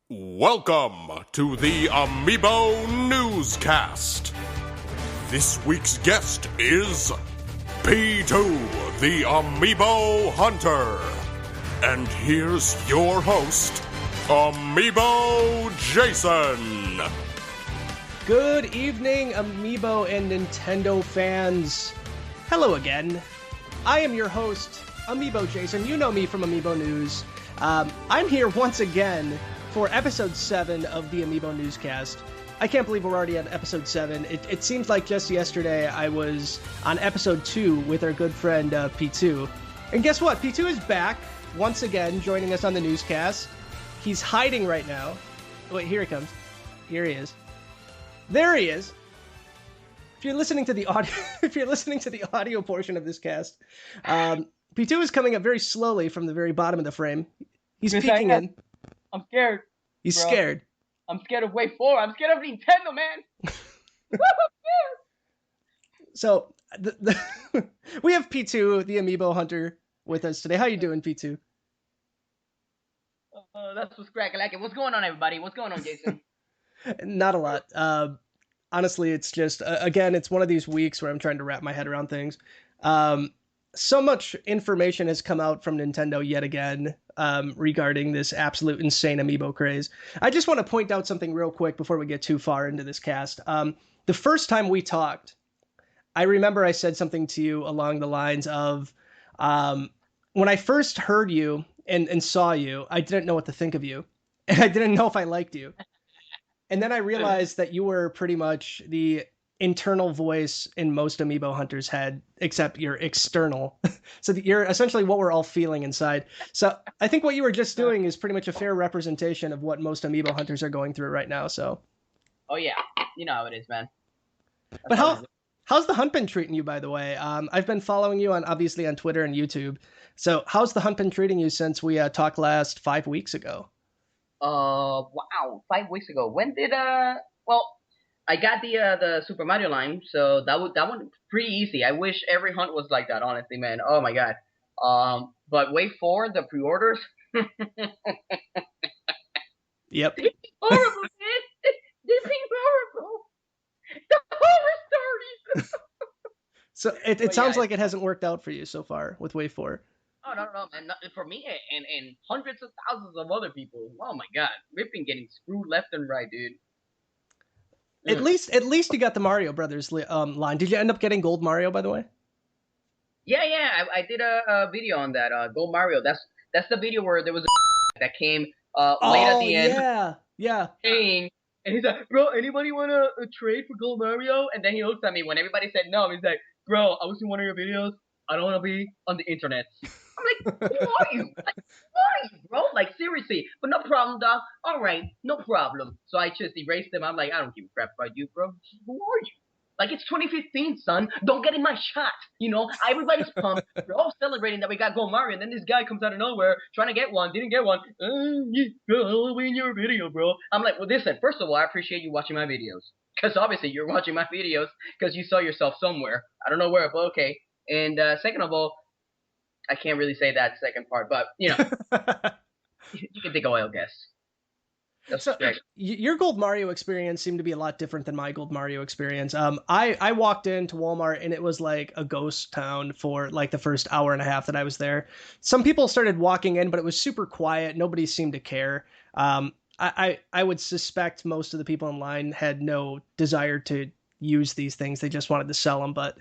Welcome to the Amiibo Newscast. This week's guest is Pitu, the Amiibo Hunter. And here's your host, Amiibo Jason. Good evening, Amiibo and Nintendo fans. Hello again. I am your host, Amiibo Jason. You know me from Amiibo News. I'm here once again for episode 7 of the Amiibo Newscast. I can't believe we're already at episode 7. It seems like just yesterday I was on episode 2 with our good friend Pitu. And guess what? Pitu is back once again joining us on the newscast. He's hiding right now. Wait, here he comes. Here he is. There he is. If you're listening to the audio, portion of this cast, Pitu is coming up very slowly from the very bottom of the frame. He's peeking in. I'm scared. He's scared. I'm scared of Wave 4. I'm scared of Nintendo, man. So, we have Pitu, the Amiibo Hunter, with us today. How you doing, Pitu? That's what's cracking. Like it. What's going on, everybody? What's going on, Jason? Not a lot. Honestly, it's just, again, it's one of these weeks where I'm trying to wrap my head around things. So much information has come out from Nintendo yet again regarding this absolute insane Amiibo craze. I just want to point out something real quick before we get too far into this cast. The first time we talked, I remember I said something to you along the lines of, when I first heard you and saw you, I didn't know what to think of you. And I didn't know if I liked you. And then I realized that you were pretty much the internal voice in most Amiibo Hunters' head, except you're external. So you're essentially what we're all feeling inside. So I think what you were just doing is pretty much a fair representation of what most Amiibo Hunters are going through right now. So. Oh yeah, you know how it is, man. But how's the hunt been treating you, by the way? I've been following you obviously on Twitter and YouTube. So how's the hunt been treating you since we talked last 5 weeks ago? Wow, 5 weeks ago. When did well, I got the Super Mario line, so that one pretty easy. I wish every hunt was like that, honestly, man. Oh my god. But Wave 4, the pre-orders. Yep. They're horrible, man. They're horrible. The horror stories. So it sounds like it hasn't worked out for you so far with Wave 4. Oh, no, man. Not for me and hundreds of thousands of other people. Oh my god. We've been getting screwed left and right, dude. At least you got the Mario Brothers line. Did you end up getting Gold Mario, by the way? Yeah. I did a video on that. Gold Mario. That's the video where there was a that came late at the end. Yeah. Paying, and he's like, bro, anybody want to trade for Gold Mario? And then he looks at me when everybody said no. He's like, bro, I was in one of your videos. I don't want to be on the internet. I'm like, who are you? Bro? Like, seriously. But no problem, dog. All right, no problem. So I just erased them. I'm like, I don't give a crap about you, bro. Who are you? Like, it's 2015, son. Don't get in my shot. You know, everybody's pumped. We're all celebrating that we got Gold Mario. And then this guy comes out of nowhere trying to get one. Didn't get one. I'll be in your video, bro. I'm like, well, listen. First of all, I appreciate you watching my videos. Because obviously you're watching my videos because you saw yourself somewhere. I don't know where, but okay. And second of all, I can't really say that second part, but, you know, you can take a wild guess. So your Gold Mario experience seemed to be a lot different than my Gold Mario experience. I walked into Walmart and it was like a ghost town for like the first hour and a half that I was there. Some people started walking in, but it was super quiet. Nobody seemed to care. I would suspect most of the people in line had no desire to use these things. They just wanted to sell them. But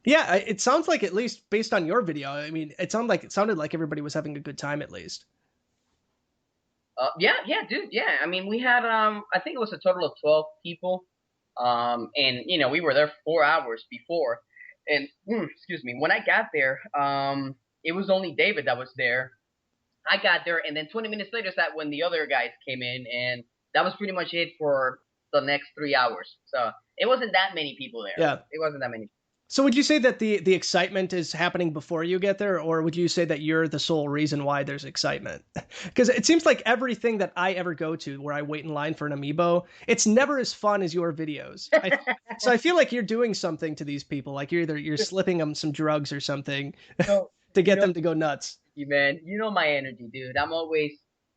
yeah, it sounds like, at least based on your video, I mean, it sounded like everybody was having a good time at least. Yeah, dude. Yeah, I mean, we had I think it was a total of 12 people, and you know, we were there 4 hours before, and excuse me, when I got there, it was only David that was there. I got there, and then 20 minutes later, that when the other guys came in, and that was pretty much it for the next 3 hours. So it wasn't that many people there. Yeah, it wasn't that many. So would you say that the excitement is happening before you get there, or would you say that you're the sole reason why there's excitement? Because it seems like everything that I ever go to where I wait in line for an Amiibo, it's never as fun as your videos. So I feel like you're doing something to these people, like you're slipping them some drugs or something to get them to go nuts. You man, you know my energy, dude. I'm always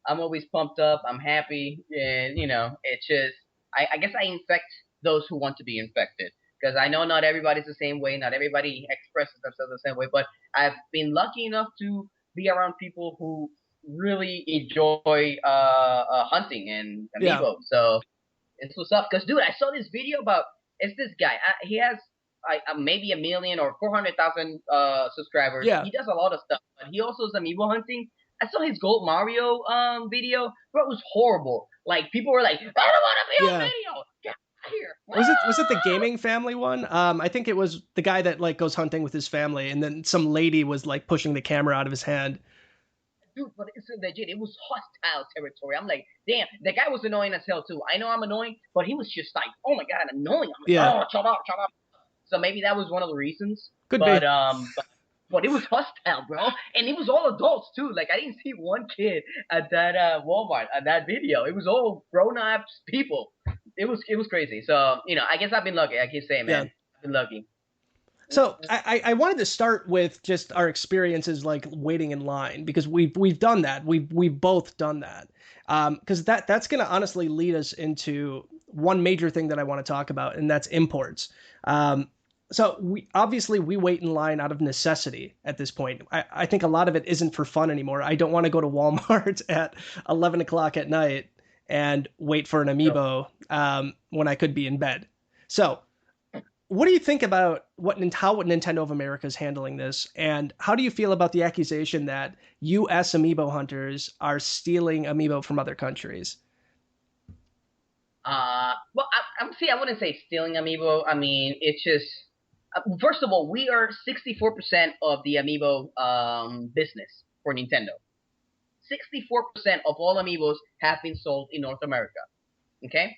I'm always pumped up. I'm happy, and it's just I guess I infect those who want to be infected because I know not everybody's the same way. Not everybody expresses themselves the same way, but I've been lucky enough to be around people who really enjoy hunting and Yeah. amiibo. So it's what's up. Because dude, I saw this video about it's this guy. He has maybe 1 million or 400,000 subscribers. Yeah. He does a lot of stuff, but he also does amiibo hunting. I saw his Gold Mario video, bro. It was horrible. Like people were like, "I don't want to be on video. Get out of here." Was it the gaming family one? I think it was the guy that like goes hunting with his family, and then some lady was like pushing the camera out of his hand. Dude, but it's legit. It was hostile territory. I'm like, damn, the guy was annoying as hell too. I know I'm annoying, but he was just like, oh my god, annoying. I'm like, oh, shut up, shut up. So maybe that was one of the reasons. Could be. But it was hostile, bro, and it was all adults too. Like I didn't see one kid at that Walmart at that video. It was all grown-ups people. It was crazy. So I guess I've been lucky. I keep saying, man, I've been lucky. So I wanted to start with just our experiences like waiting in line because we've done that. We've both done that. Because that's going to honestly lead us into one major thing that I want to talk about, and that's imports. So we wait in line out of necessity at this point. I think a lot of it isn't for fun anymore. I don't want to go to Walmart at 11 o'clock at night and wait for an amiibo when I could be in bed. So what do you think about how Nintendo of America is handling this? And how do you feel about the accusation that U.S. amiibo hunters are stealing amiibo from other countries? Well, I wouldn't say stealing amiibo. I mean, it's just first of all, we are 64% of the amiibo business for Nintendo. 64% of all amiibos have been sold in North America. Okay,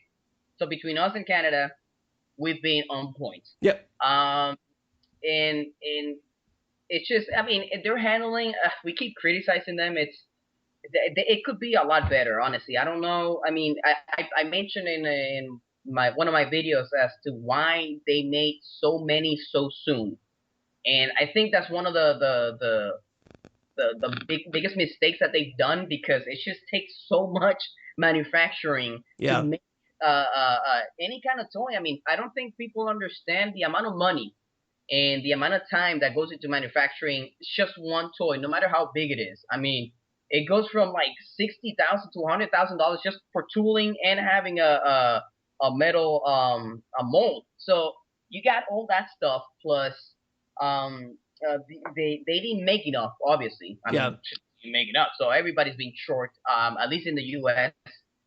so between us and Canada, we've been on point. Yep. And it's just, I mean, they're handling. We keep criticizing them. It could be a lot better, honestly. I don't know. I mean, I mentioned in one of my videos as to why they made so many so soon, and I think that's one of the biggest mistakes that they've done because it just takes so much manufacturing to make any kind of toy. I mean, I don't think people understand the amount of money and the amount of time that goes into manufacturing just one toy, no matter how big it is. I mean, it goes from like $60,000 to $100,000 just for tooling and having a metal a mold. So you got all that stuff plus they didn't make enough, obviously. I mean, you make enough. So everybody's being short, at least in the U.S.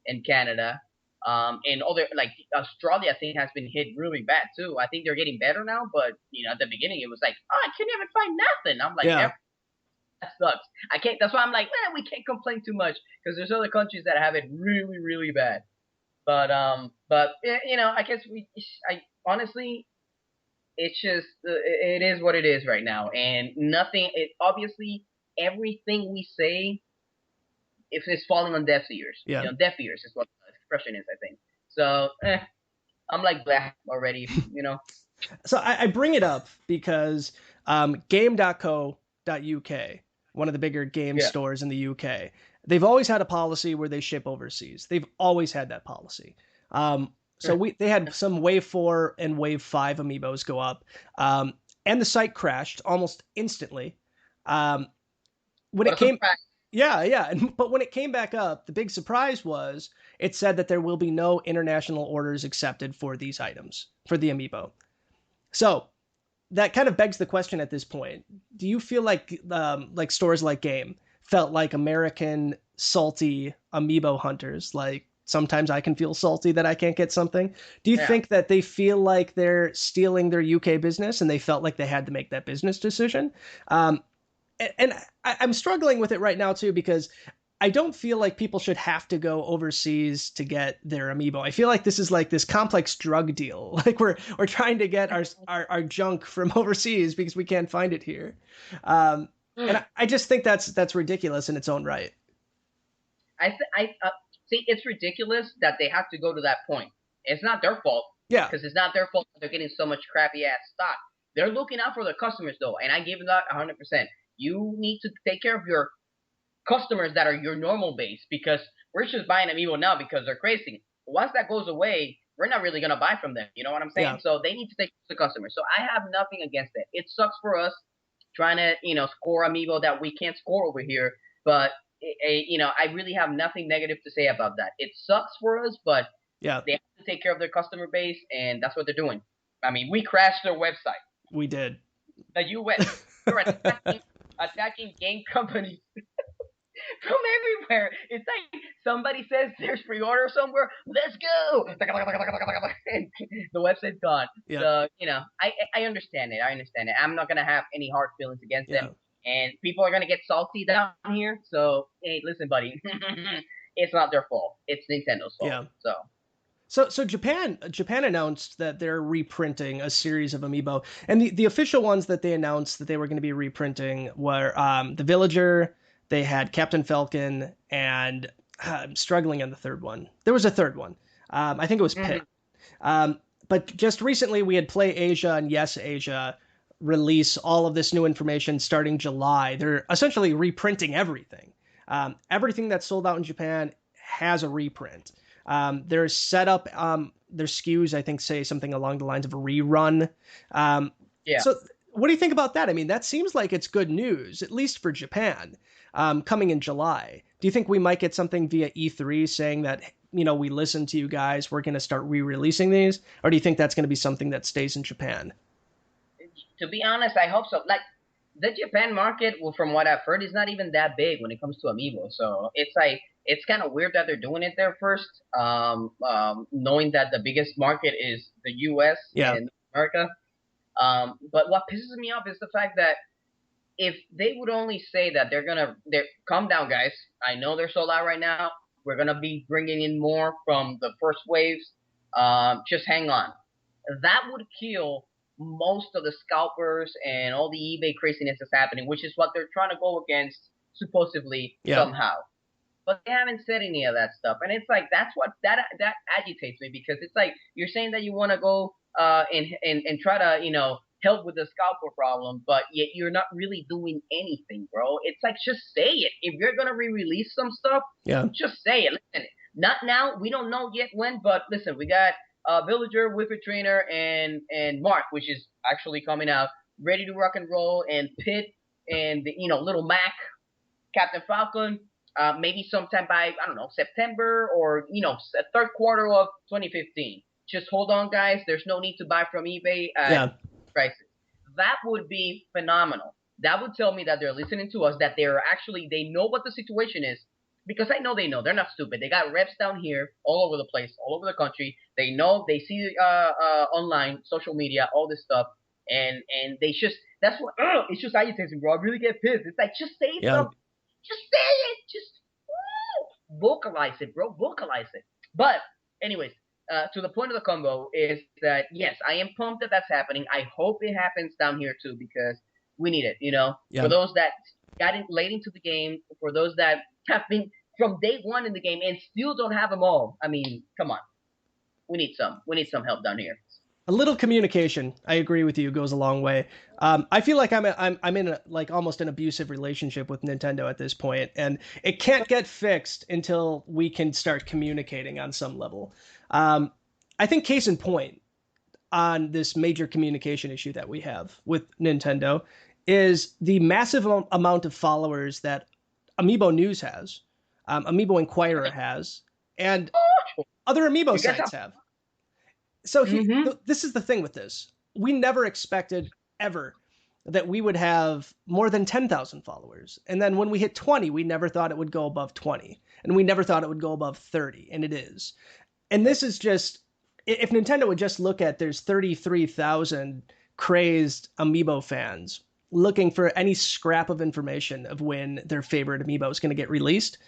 and Canada. And other like Australia, I think has been hit really bad too. I think they're getting better now, but at the beginning it was like, oh, I can't even find nothing. I'm like, that sucks. I can't. That's why I'm like, man, we can't complain too much because there's other countries that have it really, really bad. But I guess honestly, it's just it is what it is right now, and nothing. Obviously everything we say, if it's falling on deaf ears, deaf ears is what the expression is, I think. So I'm like black already, So I bring it up because game.co.uk, one of the bigger game stores in the UK, they've always had a policy where they ship overseas. They've always had that policy. So they had some Wave 4 and Wave 5 amiibos go up, and the site crashed almost instantly. But when it came back up, the big surprise was it said that there will be no international orders accepted for these items, for the amiibo. So that kind of begs the question at this point. Do you feel like stores like Game felt like American salty amiibo hunters? Like sometimes I can feel salty that I can't get something. Do you think that they feel like they're stealing their UK business and they felt like they had to make that business decision? And I'm struggling with it right now too, because I don't feel like people should have to go overseas to get their amiibo. I feel like this is like this complex drug deal. Like we're trying to get our junk from overseas because we can't find it here. And I just think that's ridiculous in its own right. I see it's ridiculous that they have to go to that point. It's not their fault. Yeah. Because it's not their fault that they're getting so much crappy ass stock. They're looking out for their customers though, and I give them that 100%. You need to take care of your customers that are your normal base, because we're just buying Amiibo now because they're crazy. Once that goes away, we're not really gonna buy from them. You know what I'm saying? Yeah. So they need to take the customers. So I have nothing against it. It sucks for us trying to score Amiibo that we can't score over here, but I really have nothing negative to say about that. It sucks for us, but Yeah. they have to take care of their customer base, and that's what they're doing. I mean, we crashed their website. We did. The U.S. You're attacking game companies from everywhere. It's like somebody says there's pre-order somewhere. Let's go. And the website's gone. Yeah. So I understand it. I'm not gonna have any hard feelings against them. And people are gonna get salty down here. So hey, listen, buddy, it's not their fault. It's Nintendo's fault. Yeah. So Japan announced that they're reprinting a series of Amiibo, and the official ones that they announced that they were going to be reprinting were the Villager. They had Captain Falcon, and I'm struggling on the third one. There was a third one. I think it was Pit. But just recently we had Play Asia and Yes Asia release all of this new information starting July. They're essentially reprinting everything. Everything that's sold out in Japan has a reprint. Their setup, their SKUs, I think, say something along the lines of a rerun. So what do you think about that? I mean, that seems like it's good news, at least for Japan, coming in July. Do you think we might get something via E3 saying that, we listened to you guys, we're going to start re-releasing these? Or do you think that's going to be something that stays in Japan? To be honest, I hope so. Like, the Japan market, well, from what I've heard, is not even that big when it comes to Amiibo. So it's kind of weird that they're doing it there first, knowing that the biggest market is the U.S. and America. But what pisses me off is the fact that if they would only say that they're calm down, guys. I know they're sold out right now. We're gonna be bringing in more from the first waves. Just hang on. That would kill most of the scalpers and all the eBay craziness that's happening, which is what they're trying to go against supposedly somehow. But they haven't said any of that stuff, and it's like that agitates me, because it's like you're saying that you want to go and try to help with the scalper problem, but yet you're not really doing anything, bro. It's like, just say it. If you're gonna re-release some stuff, just say it. Listen, not now. We don't know yet when, but listen, we got Villager, Whippet Trainer, and Mark, which is actually coming out, ready to rock and roll, and Pit, and Little Mac, Captain Falcon. Maybe sometime by, I don't know, September or, third quarter of 2015. Just hold on, guys. There's no need to buy from eBay at prices. That would be phenomenal. That would tell me that they're listening to us, that they know what the situation is. Because I know they know. They're not stupid. They got reps down here all over the place, all over the country. They know, they see online, social media, all this stuff. And they just, that's what, it's just agitating, bro. I really get pissed. It's like, just say something. Just say it. Just vocalize it, bro. Vocalize it. But anyways, to the point of the combo is that, yes, I am pumped that that's happening. I hope it happens down here too, because we need it, For those that got in late into the game, for those that have been from day one in the game and still don't have them all. I mean, come on. We need some help down here. A little communication, I agree with you, goes a long way. I feel like I'm in almost an abusive relationship with Nintendo at this point, and it can't get fixed until we can start communicating on some level. I think case in point on this major communication issue that we have with Nintendo is the massive amount of followers that Amiibo News has, Amiibo Inquirer has, and other Amiibo sites have. So this is the thing with this. We never expected ever that we would have more than 10,000 followers. And then when we hit 20, we never thought it would go above 20. And we never thought it would go above 30. And it is. And this is just, if Nintendo would just look at, there's 33,000 crazed Amiibo fans looking for any scrap of information of when their favorite Amiibo is going to get released,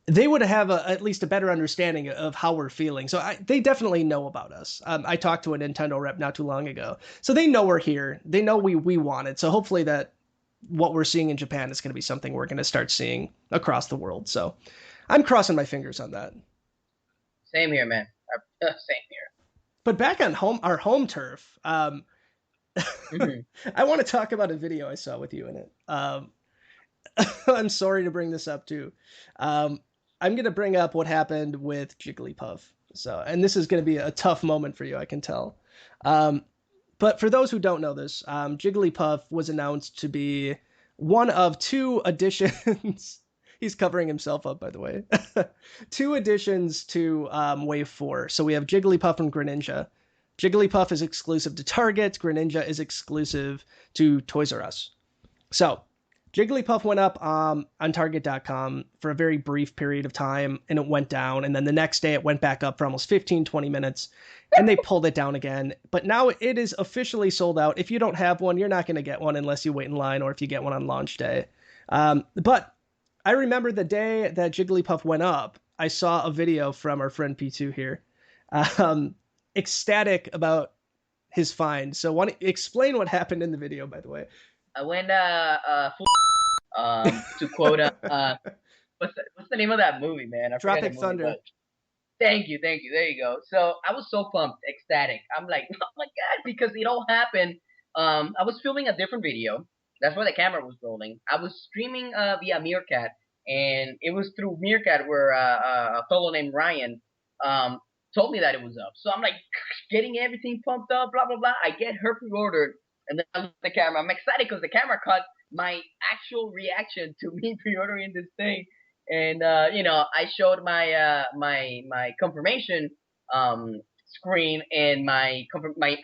they would have at least a better understanding of how we're feeling. So they definitely know about us. I talked to a Nintendo rep not too long ago. So they know we're here. They know we want it. So hopefully that what we're seeing in Japan is going to be something we're going to start seeing across the world. So I'm crossing my fingers on that. Same here, man. Same here. But back on our home turf, I want to talk about a video I saw with you in it. I'm sorry to bring this up too. I'm going to bring up what happened with Jigglypuff. So, and this is going to be a tough moment for you, I can tell. But for those who don't know this, Jigglypuff was announced to be one of 2 additions. He's covering himself up, by the way. 2 additions to Wave 4. So we have Jigglypuff and Greninja. Jigglypuff is exclusive to Target. Greninja is exclusive to Toys R Us. So Jigglypuff went up on Target.com for a very brief period of time, and it went down. And then the next day, it went back up for almost 15, 20 minutes, and they pulled it down again. But now it is officially sold out. If you don't have one, you're not going to get one unless you wait in line or if you get one on launch day. But I remember the day that Jigglypuff went up, I saw a video from our friend Pitu here, ecstatic about his find. So explain what happened in the video, by the way. I went to quote what's the name of that movie, man? I forget Tropic Thunder. But... Thank you. There you go. So I was so pumped, ecstatic. I'm like, oh my god, because it all happened. I was filming a different video. That's where the camera was rolling. I was streaming via Meerkat, and it was through Meerkat where a fellow named Ryan told me that it was up. So I'm like getting everything pumped up, blah blah blah. I get her pre-ordered. And then I look at the camera. I'm excited because the camera caught my actual reaction to me pre-ordering this thing. And I showed my my confirmation screen, and my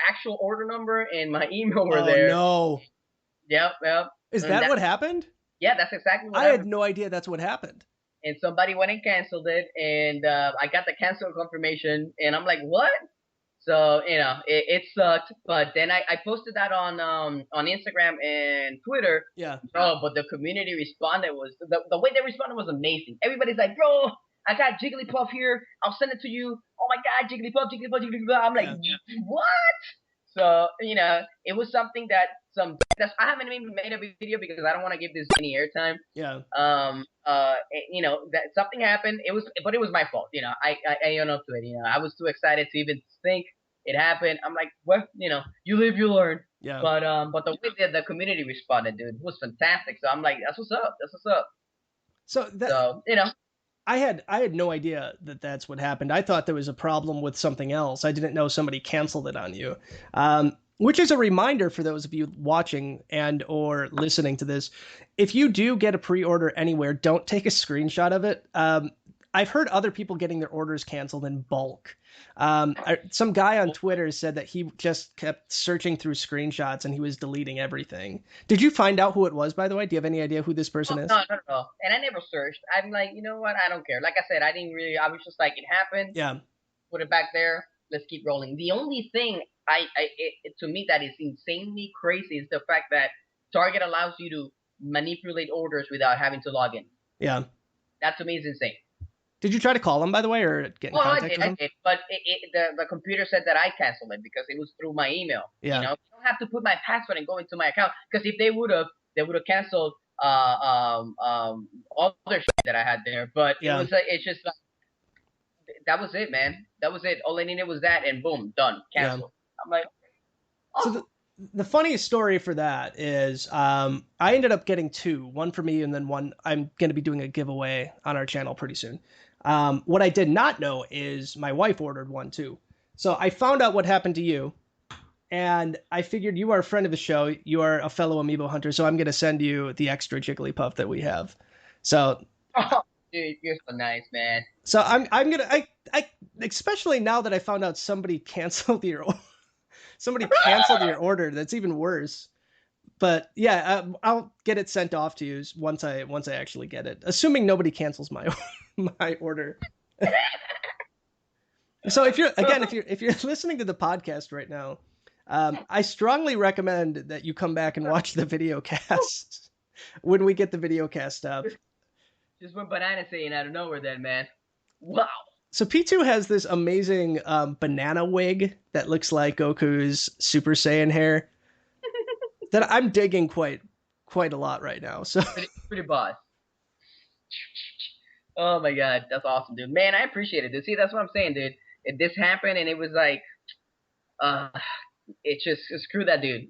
actual order number and my email were there. Oh no! Yep. Is that what happened? Yeah, that's exactly what I happened. had no idea that's what happened. And somebody went and canceled it, and I got the cancel confirmation, and I'm like, what? So, it sucked, but then I posted that on Instagram and Twitter. Yeah. Oh, but the community responded the way they responded was amazing. Everybody's like, bro, I got Jigglypuff here. I'll send it to you. Oh my god, Jigglypuff. I'm like, what? So, it was something that I haven't even made a video because I don't want to give this any airtime. Yeah. That something happened. It was my fault. I own up to it. I was too excited to even think it happened. I'm like, well, you live, you learn. Yeah. But the way that the community responded, dude, was fantastic. So I'm like, that's what's up. So I had no idea that that's what happened. I thought there was a problem with something else. I didn't know somebody canceled it on you. Which is a reminder for those of you watching and or listening to this. If you do get a pre-order anywhere, don't take a screenshot of it. I've heard other people getting their orders canceled in bulk. Some guy on Twitter said that he just kept searching through screenshots and he was deleting everything. Did you find out who it was, by the way? Do you have any idea who this person is? No. And I never searched. I'm like, you know what? I don't care. Like I said, I was just like, it happened. Yeah. Put it back there. Let's keep rolling. The only thing to me that is insanely crazy is the fact that Target allows you to manipulate orders without having to log in. Yeah. That to me is insane. Did you try to call him, by the way, or get in contact with him? I did, but the computer said that I canceled it because it was through my email. Yeah. You don't have to put my password and go into my account, because if they would have canceled other shit that I had there. But yeah. It's just like, that was it, man. That was it. All I needed was that, and boom, done, canceled. Yeah. I'm like, oh. So the funniest story for that is I ended up getting 2, one for me and then one I'm going to be doing a giveaway on our channel pretty soon. What I did not know is my wife ordered one too. So I found out what happened to you, and I figured you are a friend of the show. You are a fellow Amiibo hunter, so I'm going to send you the extra Jigglypuff that we have. So, oh, dude, you're so nice, man. So I'm going to, I especially now that I found out somebody canceled your order. That's even worse. But yeah, I'll get it sent off to you once I actually get it, assuming nobody cancels my order. So if you're listening to the podcast right now, I strongly recommend that you come back and watch the video cast when we get the video cast up. Just went banana saying out of nowhere then, man. Wow. So Pitu has this amazing banana wig that looks like Goku's Super Saiyan hair that I'm digging quite a lot right now. So pretty boss. Oh my god, that's awesome, dude. Man, I appreciate it, dude. See, that's what I'm saying, dude. This happened, and it was like, it just screw that dude.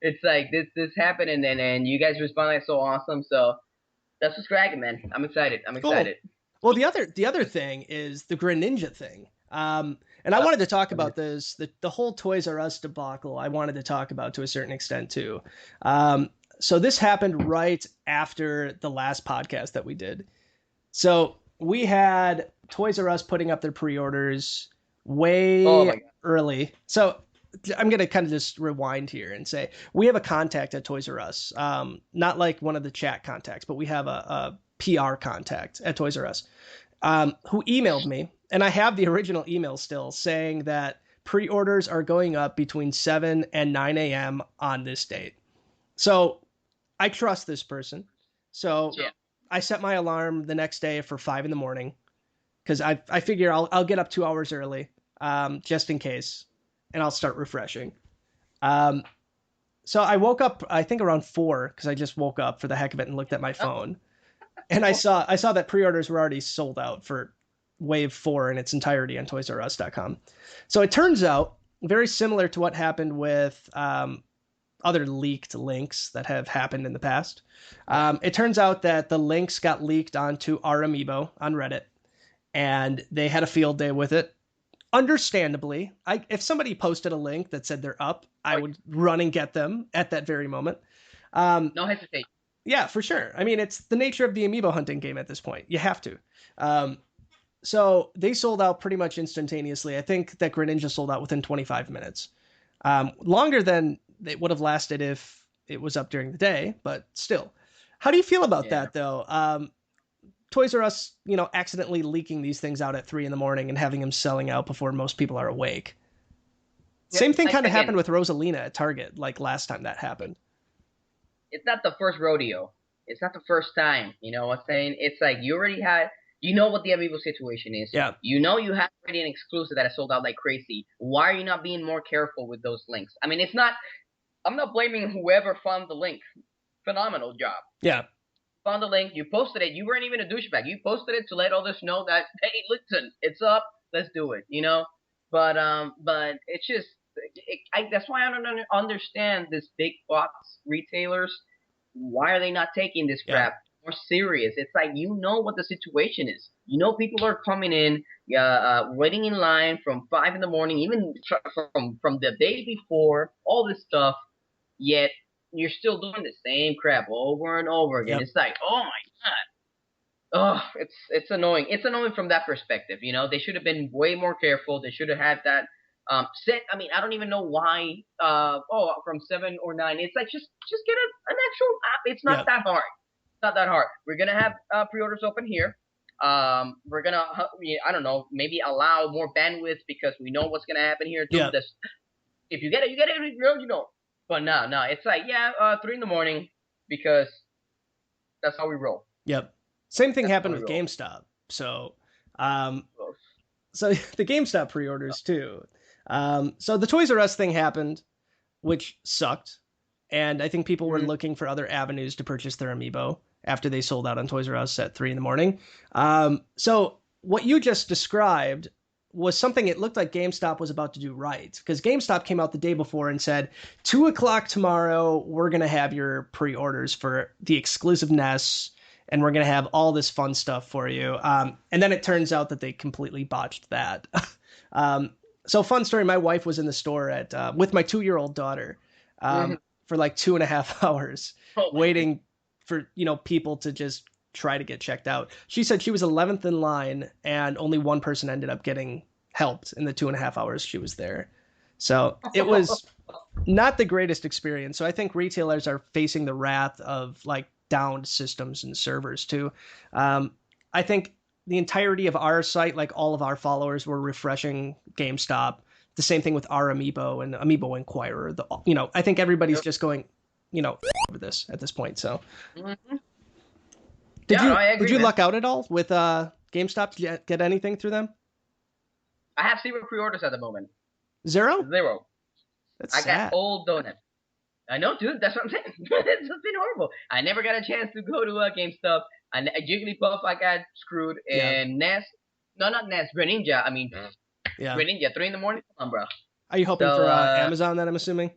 It's like this happened, and you guys respond like so awesome. So that's what's cracking, man. I'm excited. I'm Cool. excited. Well, the other thing is the Greninja thing. And I wanted to talk about this, the whole Toys R Us debacle. I wanted to talk about to a certain extent too. So this happened right after the last podcast that we did. So we had Toys R Us putting up their pre-orders way early. So I'm going to kind of just rewind here and say we have a contact at Toys R Us, not like one of the chat contacts, but we have a PR contact at Toys R Us who emailed me. And I have the original email still saying that pre-orders are going up between 7 and 9 a.m. on this date. So I trust this person. So I set my alarm the next day for 5 a.m. because I figure I'll get up 2 hours early just in case, and I'll start refreshing. So I woke up, I think around 4 because I just woke up for the heck of it and looked at my phone. And I saw that pre-orders were already sold out for Wave 4 in its entirety on ToysRUs.com. So it turns out, very similar to what happened with other leaked links that have happened in the past, it turns out that the links got leaked onto our Amiibo on Reddit, and they had a field day with it. Understandably, if somebody posted a link that said they're up, I would run and get them at that very moment. No hesitation. Yeah, for sure. I mean, it's the nature of the Amiibo hunting game at this point. You have to. So they sold out pretty much instantaneously. I think that Greninja sold out within 25 minutes. Longer than it would have lasted if it was up during the day, but still. How do you feel about that, though? Toys R Us, accidentally leaking these things out at 3 a.m. and having them selling out before most people are awake. Yeah, same thing kind of happened with Rosalina at Target, like last time that happened. It's not the first rodeo. It's not the first time. You know what I'm saying? It's like you already had, what the Amiibo situation is. Yeah. You have already an exclusive that has sold out like crazy. Why are you not being more careful with those links? I mean, I'm not blaming whoever found the link. Phenomenal job. Yeah. Found the link, you posted it, you weren't even a douchebag. You posted it to let others know that, hey, listen, it's up, let's do it, But it's just, that's why I don't understand this big box retailers. Why are they not taking this crap more serious? It's like, what the situation is. People are coming in, waiting in line from 5 a.m, even from the day before, all this stuff, yet you're still doing the same crap over and over again. Yep. It's like, oh my god. Oh, it's annoying. It's annoying from that perspective. They should have been way more careful. They should have had that set. I mean, I don't even know why. From 7 or 9. It's like just get an actual app. It's not that hard. It's not that hard. We're gonna have pre-orders open here. We're gonna, I don't know, maybe allow more bandwidth because we know what's gonna happen here too. Yep. If you get it, you get it. But no, it's like, 3 a.m. because that's how we roll. Yep. Same thing happened with GameStop. So the GameStop pre-orders too. So the Toys R Us thing happened, which sucked. And I think people were looking for other avenues to purchase their Amiibo after they sold out on Toys R Us at 3 a.m. So what you just described was something it looked like GameStop was about to do right, because GameStop came out the day before and said, 2:00 tomorrow, we're going to have your pre-orders for the exclusive NES, and we're going to have all this fun stuff for you. And then it turns out that they completely botched that. So fun story, my wife was in the store with my 2-year-old daughter for like 2.5 hours waiting for, people to just try to get checked out. She said she was 11th in line and only one person ended up getting helped in the 2.5 hours she was there. So it was not the greatest experience. So I think retailers are facing the wrath of like downed systems and servers too. I think the entirety of our site, like all of our followers, were refreshing GameStop. The same thing with our Amiibo and Amiibo Inquirer. I think everybody's just going, over this at this point. So. Mm-hmm. Did you luck out at all with GameStop? Did you get anything through them? I have 0 pre-orders at the moment. 0? 0. That's sad. Got old donuts. I know, dude. That's what I'm saying. It's been horrible. I never got a chance to go to GameStop. Jigglypuff, I got screwed. And NES. No, not NES. Greninja. I mean, Greninja. 3 a.m. Come on, bro. Are you hoping for Amazon then, I'm assuming?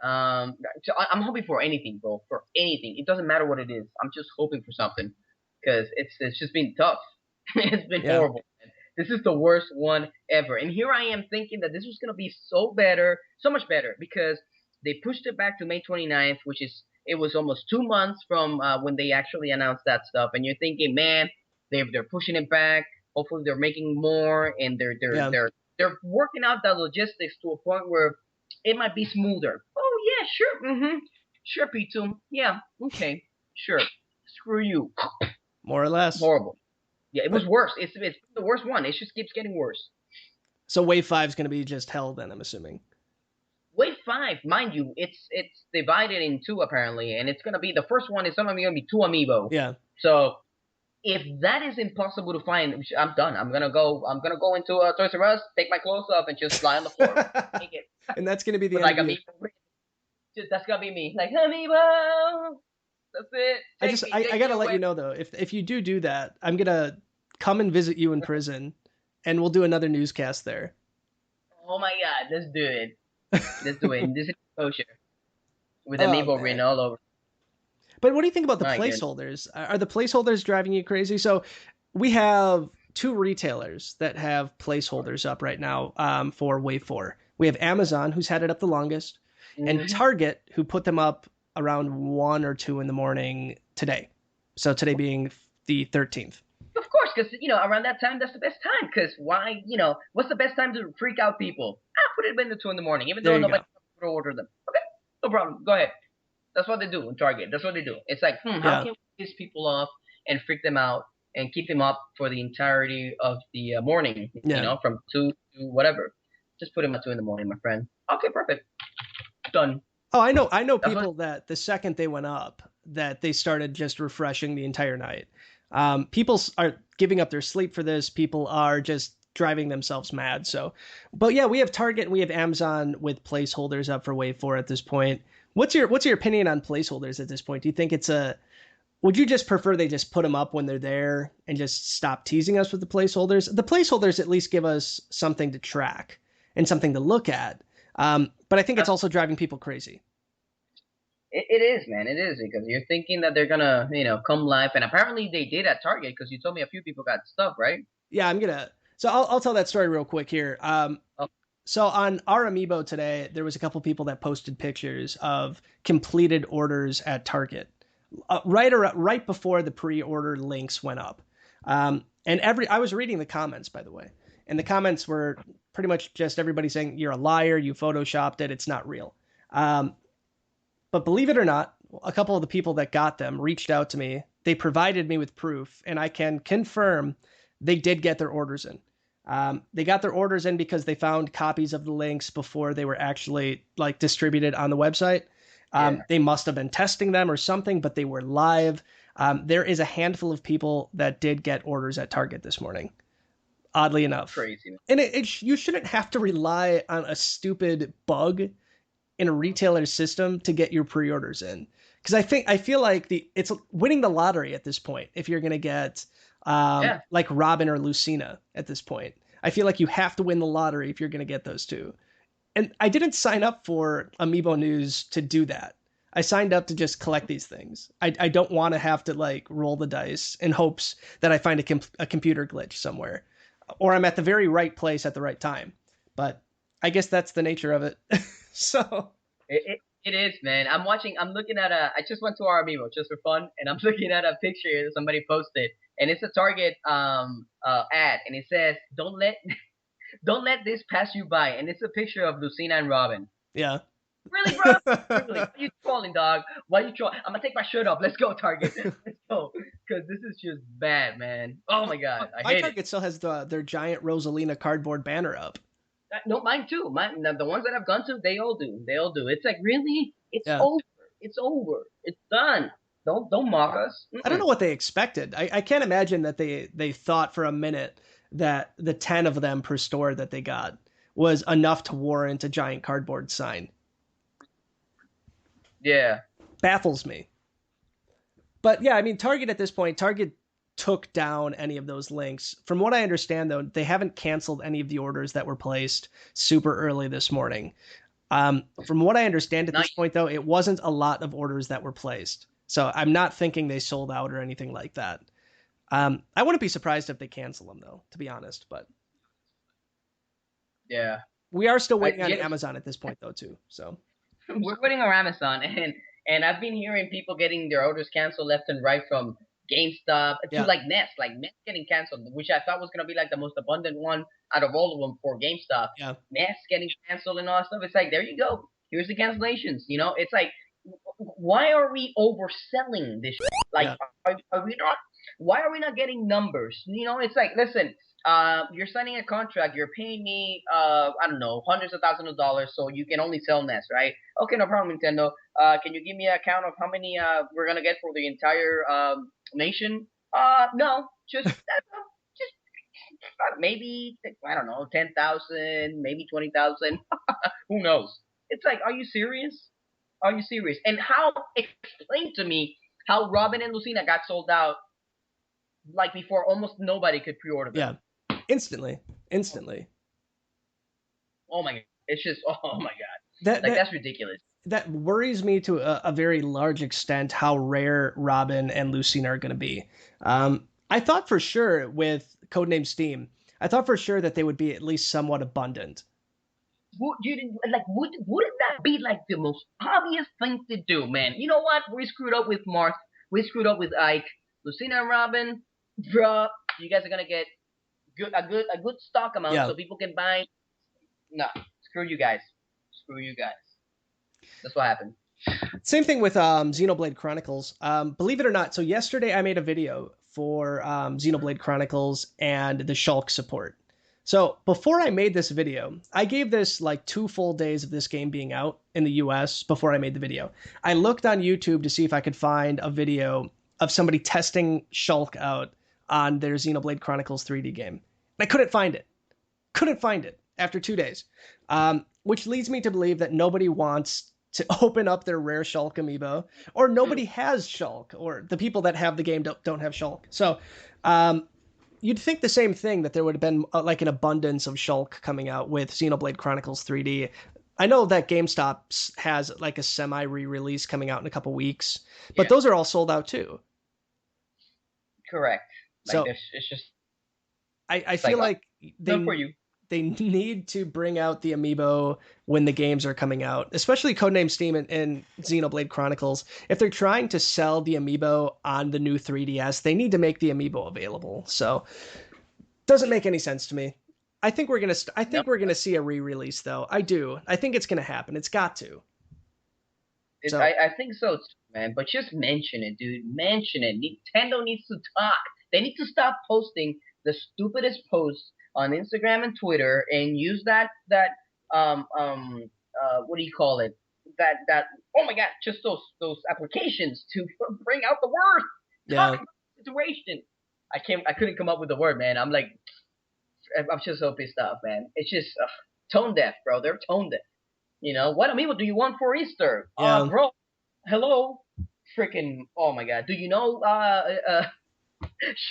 So I'm hoping for anything, bro. For anything. It doesn't matter what it is. I'm just hoping for something because it's just been tough. It's been Yeah. horrible. Man. This is the worst one ever. And here I am thinking that this was gonna be so much better because they pushed it back to May 29th, which is it was almost 2 months from when they actually announced that stuff. And you're thinking, man, they're pushing it back. Hopefully they're making more and Yeah. they're working out the logistics to a point where it might be smoother. Oh yeah, sure, sure, Pitu. Yeah, okay, sure. Screw you. More or less. Horrible. Yeah, it But- was worse. It's the worst one. It just keeps getting worse. So Wave 5 is going to be just hell then, I'm assuming. Wave 5, mind you, it's divided in two apparently, and it's gonna be the first one is only gonna be 2 amiibo. Yeah. So if that is impossible to find, I'm done. I'm gonna go into Toys R Us, take my clothes off, and just lie on the floor. Take it. And that's going to be the With end like of the- amiibo. Just that's gonna be me. Like amiibo. That's it. I gotta let you know though, if you do that, I'm gonna come and visit you in prison, and we'll do another newscast there. Oh my god, let's do it. Let's do it. This is kosher. With Oh, amiibo man. written all over. But what do you think about the My goodness. placeholders? Are the placeholders driving you crazy? So we have 2 retailers that have placeholders up right now for Wave 4. We have Amazon, who's had it up the longest, and Mhm. Target, who put them up around 1 or 2 in the morning today. So today being the 13th. Of course, because around that time that's the best time. Because why? What's the best time to freak out people? Put it in the 2 in the morning, even There though you nobody would order them. Okay, no problem. Go ahead. That's what they do in Target. That's what they do. It's like, how Yeah. can we piss people off and freak them out and keep them up for the entirety of the morning? Yeah. From 2 to whatever. Just put them at 2 in the morning, my friend. Okay, perfect. Done. Oh, I know That's people that the second they went up, that they started just refreshing the entire night. People are giving up their sleep for this. People are just driving themselves mad. So, but yeah, we have Target and we have Amazon with placeholders up for Wave 4 at this point. What's your opinion on placeholders at this point? Do you think would you just prefer they just put them up when they're there and just stop teasing us with the placeholders? The placeholders at least give us something to track and something to look at. But I think it's also driving people crazy. It is, man. It is because you're thinking that they're gonna, come live, and apparently they did at Target because you told me a few people got stuff, right? Yeah, So I'll tell that story real quick here. So on our Amiibo today, there was a couple people that posted pictures of completed orders at Target, right before the pre-order links went up. And I was reading the comments, by the way, and the comments were pretty much just everybody saying you're a liar, you photoshopped it, it's not real. But believe it or not, a couple of the people that got them reached out to me. They provided me with proof, and I can confirm they did get their orders in. They got their orders in because they found copies of the links before they were actually distributed on the website. They must have been testing them or something, but they were live. There is a handful of people that did get orders at Target this morning, oddly enough. Crazy. And you shouldn't have to rely on a stupid bug in a retailer's system to get your pre-orders in. Because I feel like it's winning the lottery at this point if you're going to get like Robin or Lucina at this point. I feel like you have to win the lottery if you're going to get those 2. And I didn't sign up for Amiibo News to do that. I signed up to just collect these things. I don't want to have to roll the dice in hopes that I find a computer glitch somewhere, or I'm at the very right place at the right time. But I guess that's the nature of it. So it is, man. I'm looking at I just went to our Amiibo just for fun, and I'm looking at a picture that somebody posted, and it's a Target ad, and it says, don't let this pass you by, and it's a picture of Lucina and Robin. Yeah. Really, bro? Really? Why you trolling, dog? Why you trolling? I'm gonna take my shirt off. Let's go, Target. Let's go, because this is just bad, man. Oh my god, I hate Target still has their giant Rosalina cardboard banner up. No, mine too. The ones that I've gone to, they all do. It's like, really? It's Yeah. over. It's over. It's done. Don't mock us. I don't know what they expected. I can't imagine that they thought for a minute that the 10 of them per store that they got was enough to warrant a giant cardboard sign. Yeah. Baffles me. But yeah, I mean, Target at this point, Target took down any of those links. From what I understand, though, they haven't canceled any of the orders that were placed super early this morning. From what I understand at Nice. this point, though, it wasn't a lot of orders that were placed. So I'm not thinking they sold out or anything like that. I wouldn't be surprised if they cancel them, though, to be honest. But Yeah. we are still waiting on Yeah. Amazon at this point, though, too. So We're waiting on Amazon, and I've been hearing people getting their orders canceled left and right from GameStop Yeah. to like Nest getting canceled, which I thought was gonna be like the most abundant one out of all of them for GameStop. Yeah. Nest getting canceled and all that stuff. It's like, there you go. Here's the cancellations. You know, it's like, why are we overselling this? Like, are we not? Why are we not getting numbers? You know, it's like, listen, you're signing a contract. You're paying me, I don't know, hundreds of thousands of dollars, so you can only sell Nest, right? Okay, no problem, Nintendo. Can you give me a count of how many we're gonna get for the entire nation? No, just maybe, I don't know, 10,000, maybe 20,000. Who knows? It's like, are you serious? Are you serious? And explain to me how Robin and Lucina got sold out like before almost nobody could pre-order them. Yeah, instantly. Oh my god, it's just, oh my god, that's ridiculous. That worries me to a very large extent how rare Robin and Lucina are going to be. I thought for sure with Codename Steam, I thought for sure that they would be at least somewhat abundant. Wouldn't that be like the most obvious thing to do, man? You know what? We screwed up with Mark. We screwed up with Ike. Lucina and Robin, bruh, you guys are gonna get a good stock amount so people can buy. No, screw you guys. That's what happened. Same thing with Xenoblade Chronicles. Believe it or not, so yesterday I made a video for Xenoblade Chronicles and the Shulk support. So before I made this video, I gave this like 2 full days of this game being out in the US before I made the video. I looked on YouTube to see if I could find a video of somebody testing Shulk out on their Xenoblade Chronicles 3D game. And I couldn't find it after 2 days, which leads me to believe that nobody wants to open up their rare Shulk amiibo, or nobody has Shulk, or the people that have the game don't have Shulk. So you'd think the same thing, that there would have been like an abundance of Shulk coming out with Xenoblade Chronicles 3D. I know that GameStop has like a semi re-release coming out in a couple weeks, but those are all sold out too. Correct. Like, so it's just, I feel like they need to bring out the amiibo when the games are coming out, especially Codename Steam and Xenoblade Chronicles. If they're trying to sell the amiibo on the new 3DS, they need to make the amiibo available. So doesn't make any sense to me. I think we're gonna see a re-release though. I do. I think it's gonna happen. It's got to. I think so too, man. But just mention it, dude. Mention it. Nintendo needs to talk. They need to stop posting the stupidest posts on Instagram and Twitter, and use that what do you call it? That oh my god, just those applications to bring out the word. Talk about the situation. I couldn't come up with the word, man. I'm just so pissed off, man. It's just tone deaf, bro. They're tone deaf. You know, what amiibo do you want for Easter? Bro, hello, freaking, oh my god. Do you know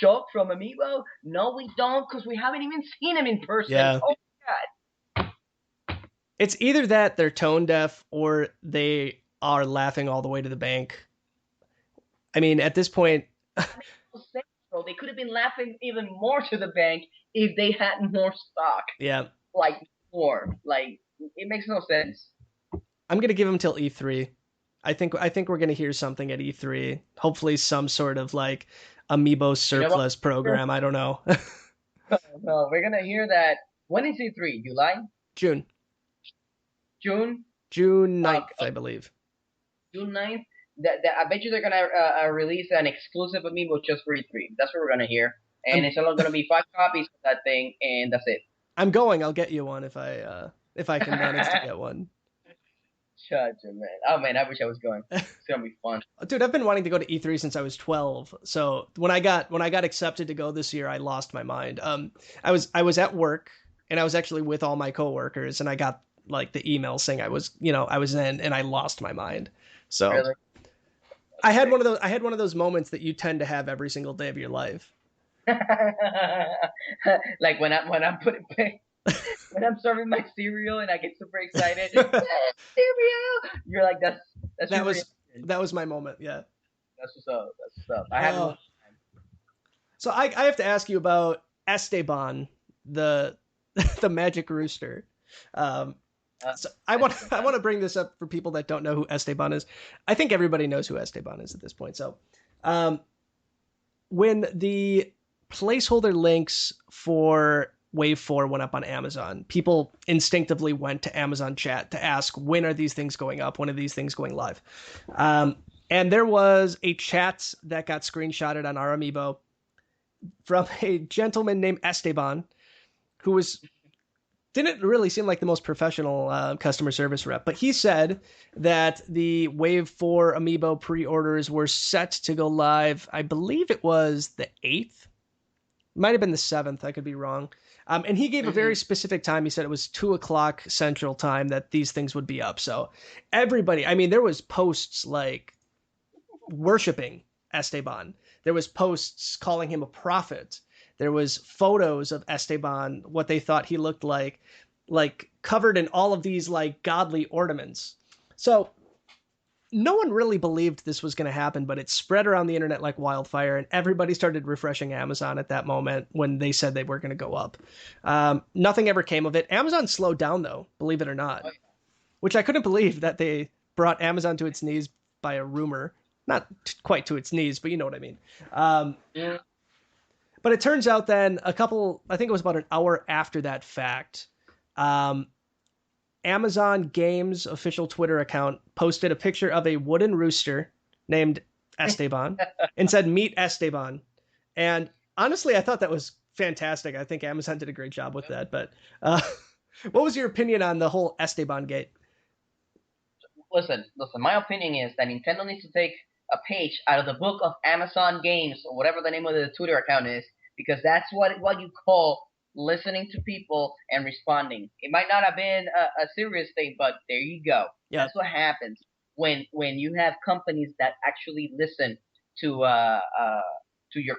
Shulk from Amiibo? No, we don't, because we haven't even seen him in person. Yeah. Oh my god. It's either that they're tone deaf or they are laughing all the way to the bank. I mean, at this point, bro, they could have been laughing even more to the bank if they had more stock. Yeah. Like more. Like, it makes no sense. I'm gonna give them till E3. I think we're gonna hear something at E3. Hopefully, some sort of like Amiibo surplus program. I don't know. No, we're gonna hear that. When is E3? July? June. June 9th, I believe. June 9th. I bet you they're gonna release an exclusive Amiibo just for E3. That's what we're gonna hear. And it's only gonna be 5 copies of that thing, and that's it. I'm going. I'll get you one if I can manage to get one. Shut up, man. Oh man, I wish I was going. It's gonna be fun. Dude, I've been wanting to go to E3 since I was 12. So when I got accepted to go this year, I lost my mind. I was at work, and I was actually with all my coworkers, and I got like the email saying I was in, and I lost my mind. So really? I had one of those moments that you tend to have every single day of your life. Like when I'm putting when I'm serving my cereal and I get super excited, cereal. You're like, that's that your was reaction. that was my moment. Yeah. That's what's up. That's what's up. I had one. So I have to ask you about Esteban, the the magic rooster. So I want to bring this up for people that don't know who Esteban is. I think everybody knows who Esteban is at this point. So when the placeholder links for Wave 4 went up on Amazon, people instinctively went to Amazon chat to ask, when are these things going up? When are these things going live? And there was a chat that got screenshotted on our Amiibo from a gentleman named Esteban, who didn't really seem like the most professional customer service rep, but he said that the Wave 4 Amiibo pre-orders were set to go live. I believe it was the 8th. Might have been the 7th. I could be wrong. And he gave a very specific time. He said it was 2:00 Central Time that these things would be up. So everybody, I mean, there was posts like worshiping Esteban. There was posts calling him a prophet. There was photos of Esteban, what they thought he looked like covered in all of these like godly ornaments. So no one really believed this was going to happen, but it spread around the internet like wildfire, and everybody started refreshing Amazon at that moment when they said they were going to go up. Nothing ever came of it. Amazon slowed down, though, believe it or not, which I couldn't believe that they brought Amazon to its knees by a rumor. Not quite to its knees, but you know what I mean. Yeah. But it turns out then I think it was about an hour after that fact, Amazon Games official Twitter account posted a picture of a wooden rooster named Esteban and said, "Meet Esteban." And honestly, I thought that was fantastic. I think Amazon did a great job with that. But what was your opinion on the whole Esteban gate? Listen. My opinion is that Nintendo needs to take a page out of the book of Amazon Games, or whatever the name of the Twitter account is, because that's what you call listening to people and responding. It might not have been a serious thing, but there you go. Yeah. That's what happens when you have companies that actually listen to your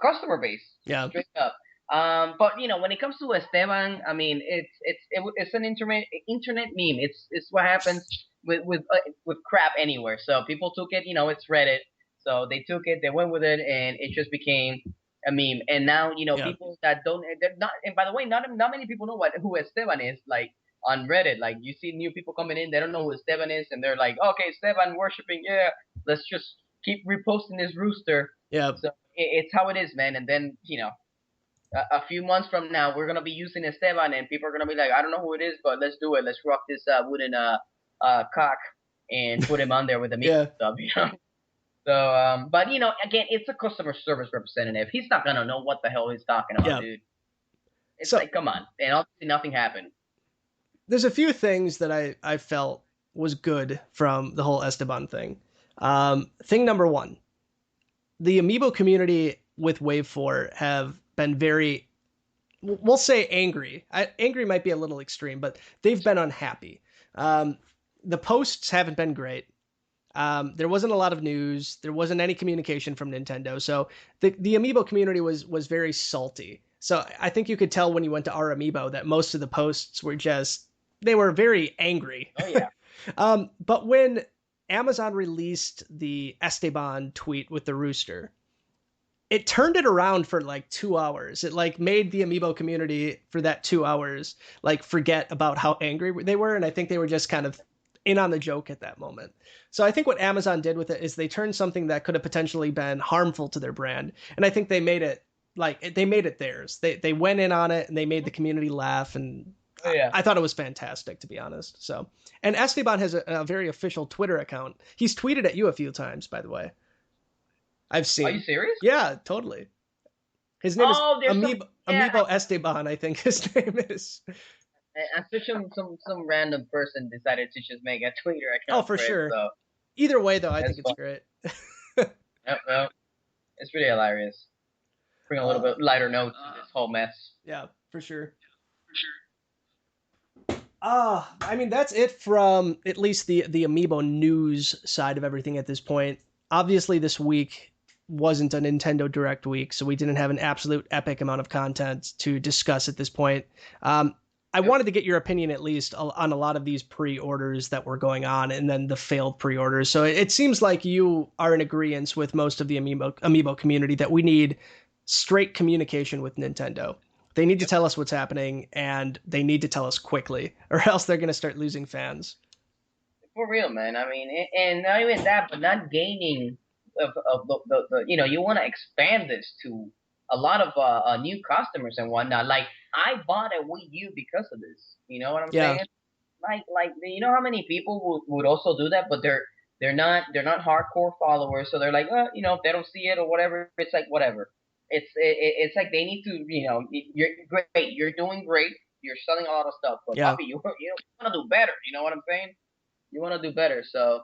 customer base. Yeah. Straight up. But when it comes to Esteban, I mean, it's an internet meme. It's what happens with crap anywhere. So people took it. It's Reddit. So they took it, they went with it, and it just became a meme. And now people that don't, they're not. And by the way, not many people know who Esteban is. Like on Reddit, like you see new people coming in, they don't know who Esteban is, and they're like, okay, Esteban worshiping, yeah, let's just keep reposting this rooster. Yeah. So it's how it is, man. And then a few months from now, we're gonna be using Esteban, and people are gonna be like, I don't know who it is, but let's do it. Let's rock this wooden cock and put him on there with the meat stuff, So, but again, it's a customer service representative. He's not gonna know what the hell he's talking about, dude. It's like, come on, and obviously nothing happened. There's a few things that I felt was good from the whole Esteban thing. Thing number one, the Amiibo community with Wave 4 have been very, we'll say angry. Angry might be a little extreme, but they've been unhappy. The posts haven't been great. There wasn't a lot of news. There wasn't any communication from Nintendo. So the Amiibo community was very salty. So I think you could tell when you went to our Amiibo that most of the posts were they were very angry. Oh, yeah. But when Amazon released the Esteban tweet with the rooster, it turned it around for like 2 hours. It like made the Amiibo community for that 2 hours like forget about how angry they were. And I think they were just kind of in on the joke at that moment. So I think what Amazon did with it is they turned something that could have potentially been harmful to their brand. And I think they made it theirs. They went in on it and they made the community laugh. And I thought it was fantastic, to be honest. So, and Esteban has a very official Twitter account. He's tweeted at you a few times, by the way. I've seen. Are you serious? Yeah, totally. His name is Amiibo Esteban, I think his name is. I'm sure some random person decided to just make a Twitter account. Oh, for sure. So. Either way, though, I think it's great. Yep. It's really hilarious. Bring a little bit lighter note to this whole mess. Yeah, for sure. I mean, that's it from at least the Amiibo news side of everything at this point. Obviously, this week wasn't a Nintendo Direct week, so we didn't have an absolute epic amount of content to discuss at this point. I wanted to get your opinion at least on a lot of these pre-orders that were going on and then the failed pre-orders. So it seems like you are in agreement with most of the Amiibo community that we need straight communication with Nintendo. They need to tell us what's happening, and they need to tell us quickly, or else they're going to start losing fans. For real, man. I mean, and not even that, but not gaining of the you want to expand this to a lot of new customers and whatnot. Like, I bought a Wii U because of this. You know what I'm saying? Like you know how many people would also do that, but they're not hardcore followers, so they're like, if they don't see it or whatever, it's like whatever. It's like they need to, you're great, you're doing great, you're selling a lot of stuff, but Bobby, you want to do better. You know what I'm saying? You want to do better. So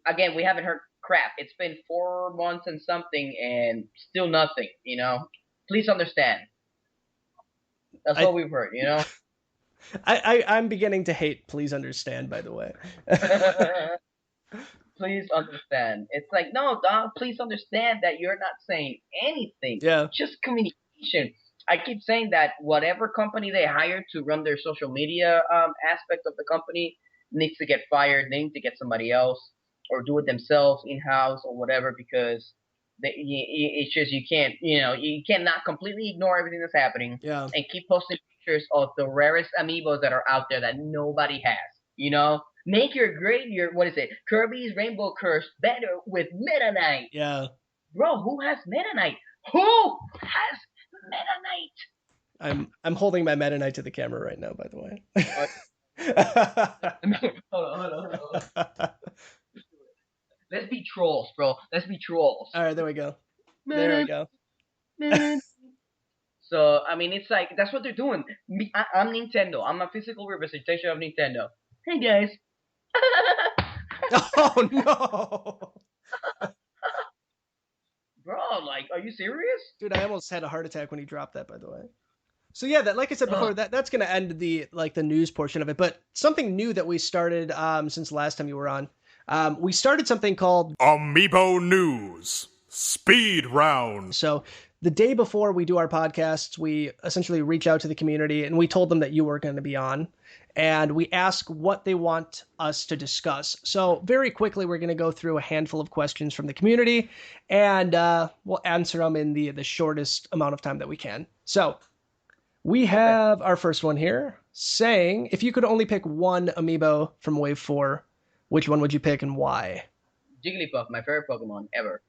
again, we haven't heard crap. It's been 4 months and something, and still nothing. Please understand. That's what we've heard. I'm beginning to hate "Please Understand," by the way. Please understand. It's like, no, dog, please understand that you're not saying anything. Yeah. Just communication. I keep saying that whatever company they hire to run their social media aspect of the company needs to get fired. They need to get somebody else or do it themselves in-house or whatever, because it's just you cannot completely ignore everything that's happening and keep posting pictures of the rarest amiibos that are out there that nobody has. Make your Kirby's Rainbow Curse better with Meta Knight. Yeah. Bro, who has Meta Knight? Who has Meta Knight? I'm holding my Meta Knight to the camera right now, by the way. Hold on. Let's be trolls, bro. Let's be trolls. All right, there we go. There we go. So, I mean, it's like, that's what they're doing. I'm Nintendo. I'm a physical representation of Nintendo. Hey, guys. Oh, no. Bro, like, are you serious? Dude, I almost had a heart attack when he dropped that, by the way. So yeah, that, like I said before, that's going to end the news portion of it. But something new that we started since the last time you were on, we started something called Amiibo News Speed Round. So the day before we do our podcasts, we essentially reach out to the community and we told them that you were going to be on, and we ask what they want us to discuss. So very quickly, we're going to go through a handful of questions from the community, and we'll answer them in the shortest amount of time that we can. So we have our first one here saying, if you could only pick one amiibo from Wave 4, which one would you pick and why? Jigglypuff, my favorite Pokemon ever.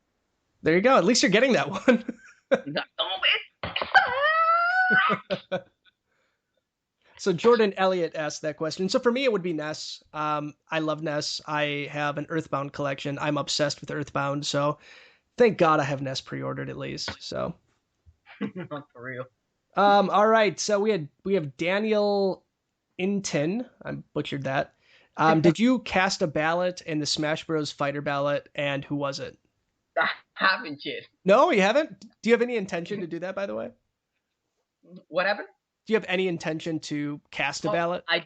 There you go. At least you're getting that one. So Jordan Elliott asked that question. So for me, it would be Ness. I love Ness. I have an Earthbound collection. I'm obsessed with Earthbound. So thank God I have Ness pre-ordered at least. So for real. All right. So we have Daniel Inton. I butchered that. Did you cast a ballot in the Smash Bros. Fighter ballot, and who was it? I haven't yet. No, you haven't? Do you have any intention to do that, by the way? What happened? Do you have any intention to cast a ballot? I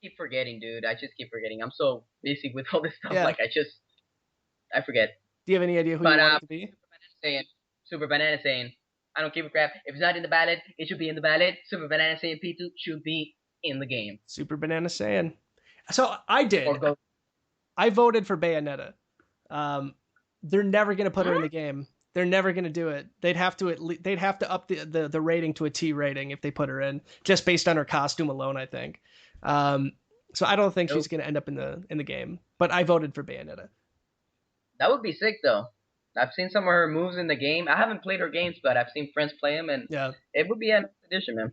keep forgetting, dude. I just keep forgetting. I'm so busy with all this stuff. Yeah. Like, I forget. Do you have any idea who you want it to be? Super Banana saying, I don't give a crap. If it's not in the ballot, it should be in the ballot. Super Banana saying Pitu should be in the game. Super Banana saying. So I did. I voted for Bayonetta. They're never going to put her in the game. They're never going to do it. They'd have to up the rating to a T rating if they put her in, just based on her costume alone, I think. So I don't think she's going to end up in the game. But I voted for Bayonetta. That would be sick, though. I've seen some of her moves in the game. I haven't played her games, but I've seen friends play them, and it would be an addition, man.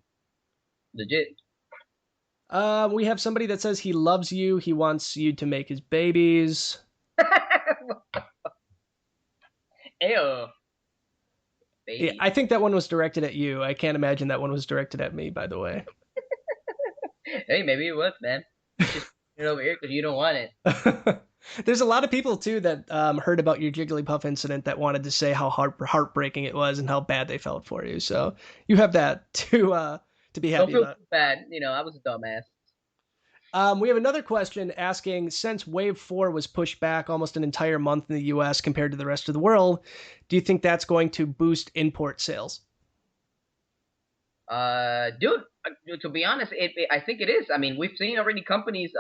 Legit. We have somebody that says he loves you. He wants you to make his babies. Ew. Yeah, I think that one was directed at you. I can't imagine that one was directed at me, by the way. Hey, maybe it was, man. Just put it over here because you don't want it. There's a lot of people, too, that heard about your Jigglypuff incident that wanted to say how heartbreaking it was and how bad they felt for you. So you have that to be happy about. Don't feel bad. I was a dumbass. We have another question asking, since Wave 4 was pushed back almost an entire month in the US compared to the rest of the world, do you think that's going to boost import sales? Dude, To be honest, I think it is. I mean, we've seen already companies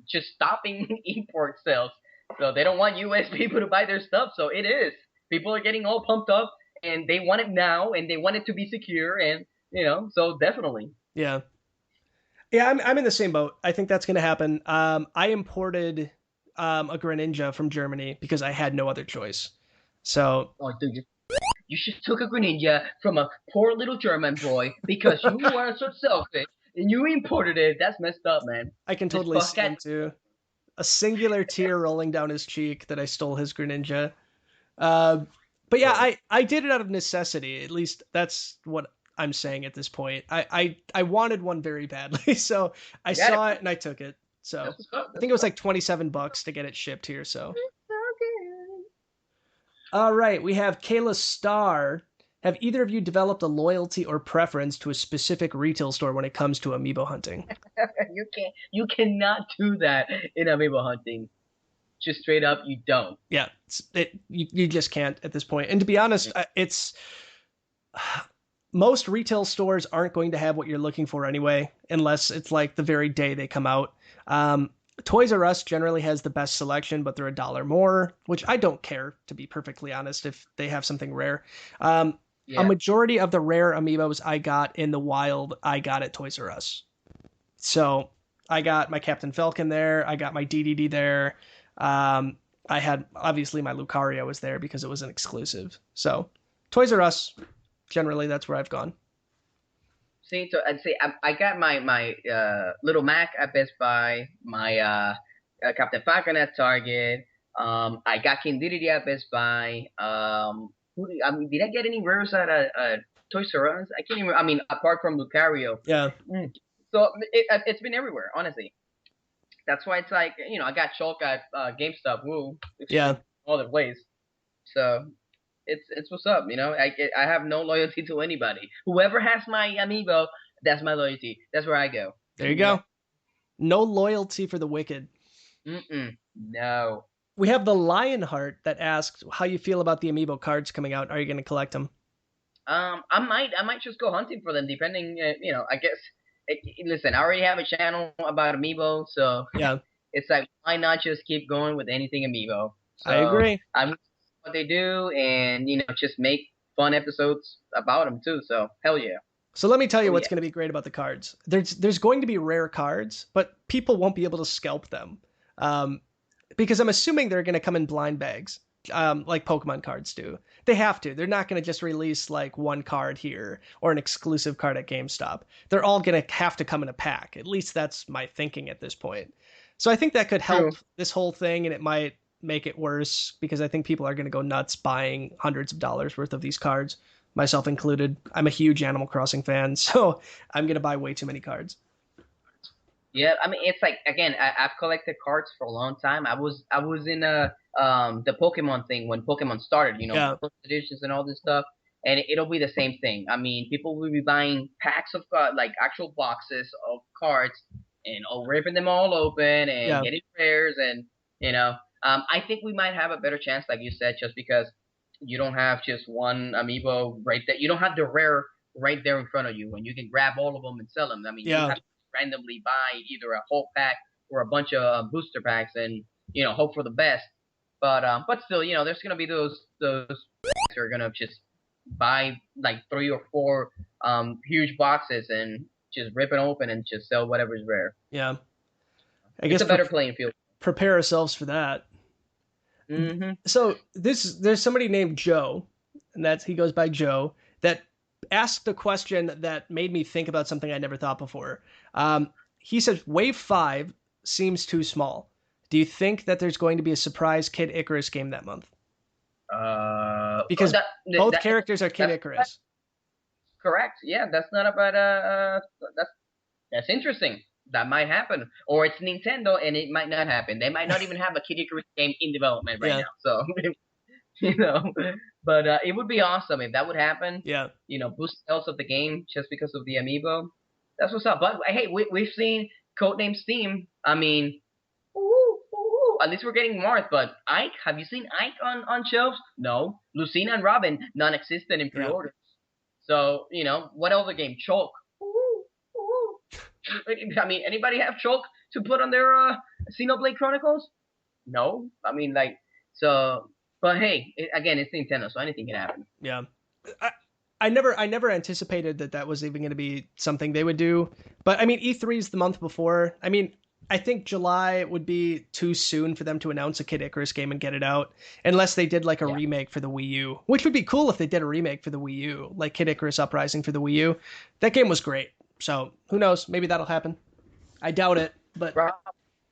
just stopping import sales, so they don't want U.S. people to buy their stuff. So it is. People are getting all pumped up, and they want it now, and they want it to be secure, and so definitely. Yeah. Yeah, I'm in the same boat. I think that's going to happen. I imported a Greninja from Germany because I had no other choice. So, Oh, dude, you should took a Greninja from a poor little German boy because you were so selfish and you imported it. That's messed up, man. I can This totally fuck see him cat. too. A singular tear rolling down his cheek that I stole his Greninja. Uh, but yeah, I did it out of necessity. At least that's what I'm saying at this point. I wanted one very badly, so I Got saw it. it and I took it. So That's what's up. I think it was like $27 to get it shipped here. So all right, we have Kayla Starr. Have either of you developed a loyalty or preference to a specific retail store when it comes to amiibo hunting? You cannot do that in Amiibo hunting. Just straight up, you don't. Yeah, you just can't at this point. And to be honest, it's most retail stores aren't going to have what you're looking for anyway, unless it's like the very day they come out. Toys R Us generally has the best selection, but they're $1 more, which I don't care, to be perfectly honest, if they have something rare. A majority of the rare amiibos I got in the wild, I got at Toys R Us. So I got my Captain Falcon there, I got my DDD there. I had, obviously, my Lucario was there because it was an exclusive. So Toys R Us, generally, that's where I've gone. See, so I'd say I got my little Mac at Best Buy, my Captain Falcon at Target. I got King Dedede at Best Buy. Did I get any rares at Toys R Us? I can't even. I mean, apart from Lucario. Yeah. So it's been everywhere, honestly. That's why it's like I got Shulk at GameStop. Woo. Yeah. All the ways. So it's what's up. I have no loyalty to anybody. Whoever has my amiibo, that's my loyalty. That's where I go. There you go. No loyalty for the wicked. No. We have the Lionheart that asks how you feel about the amiibo cards coming out. Are you going to collect them? I might just go hunting for them, depending. I guess. Listen, I already have a channel about amiibo, so yeah, it's like why not just keep going with anything amiibo? So I agree. I'm what they do, and just make fun episodes about them too. So hell yeah. So let me tell you what's going to be great about the cards. There's going to be rare cards, but people won't be able to scalp them, because I'm assuming they're going to come in blind bags, like Pokemon cards do. They have to. They're not going to just release like one card here or an exclusive card at GameStop. They're all going to have to come in a pack. At least that's my thinking at this point. So I think that could help this whole thing, and it might make it worse because I think people are going to go nuts buying hundreds of dollars worth of these cards, myself included. I'm a huge Animal Crossing fan, so I'm going to buy way too many cards. Yeah, I mean, it's like, again, I've collected cards for a long time. I was in the Pokemon thing when Pokemon started, first editions and all this stuff, and it'll be the same thing. I mean, people will be buying packs of like actual boxes of cards and ripping them all open and getting rares, and I think we might have a better chance, like you said, just because you don't have just one amiibo right there. You don't have the rare right there in front of you, and you can grab all of them and sell them. I mean, you have to randomly buy either a whole pack or a bunch of booster packs, and hope for the best. But still, there's gonna be those who are gonna just buy like 3 or 4 huge boxes and just rip it open and just sell whatever's rare. Yeah, I guess it's a better playing field. Prepare ourselves for that. Mm-hmm. So there's somebody named Joe, and he goes by Joe, that asked a question that made me think about something I never thought before. He says, Wave 5 seems too small. Do you think that there's going to be a surprise Kid Icarus game that month? Because both characters are Kid Icarus. Correct. Yeah, that's not about that's interesting. That might happen. Or it's Nintendo and it might not happen. They might not even have a Kid Icarus game in development right now. So but it would be awesome if that would happen. Yeah. Boost sales of the game just because of the amiibo. That's what's up. But hey, we've seen Codename Steam. I mean, at least we're getting Marth. But Ike, have you seen Ike on shelves? No. Lucina and Robin, non-existent in pre-orders. So what other game? Chalk. I mean, anybody have chalk to put on their Xenoblade Chronicles? No. I mean, like, so. But hey, again, it's Nintendo, so anything can happen. Yeah. I never anticipated that was even going to be something they would do. But I mean, E3 is the month before. I mean, I think July would be too soon for them to announce a Kid Icarus game and get it out, unless they did like a remake for the Wii U, which would be cool if they did a remake for the Wii U, like Kid Icarus Uprising for the Wii U. That game was great. So who knows? Maybe that'll happen. I doubt it, but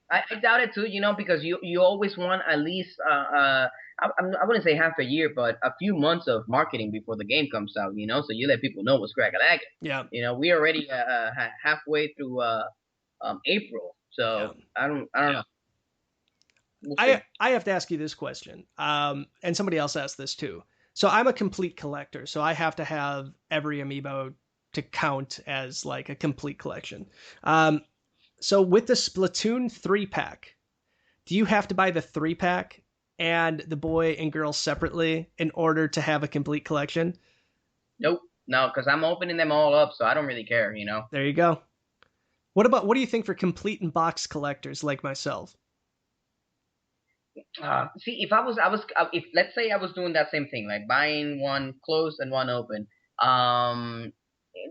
I doubt it too. Because you always want at least I wouldn't say half a year, but a few months of marketing before the game comes out. So you let people know what's crack-a-lagging. Yeah. We already halfway through April, so yeah. I don't know. We'll I have to ask you this question, and somebody else asked this too. So I'm a complete collector, so I have to have every amiibo to count as like a complete collection. So with the Splatoon 3-pack, do you have to buy the 3-pack and the boy and girl separately in order to have a complete collection? Nope. No, because I'm opening them all up, so I don't really care, There you go. What do you think for complete and box collectors like myself? See, if let's say I was doing that same thing, like buying one closed and one open,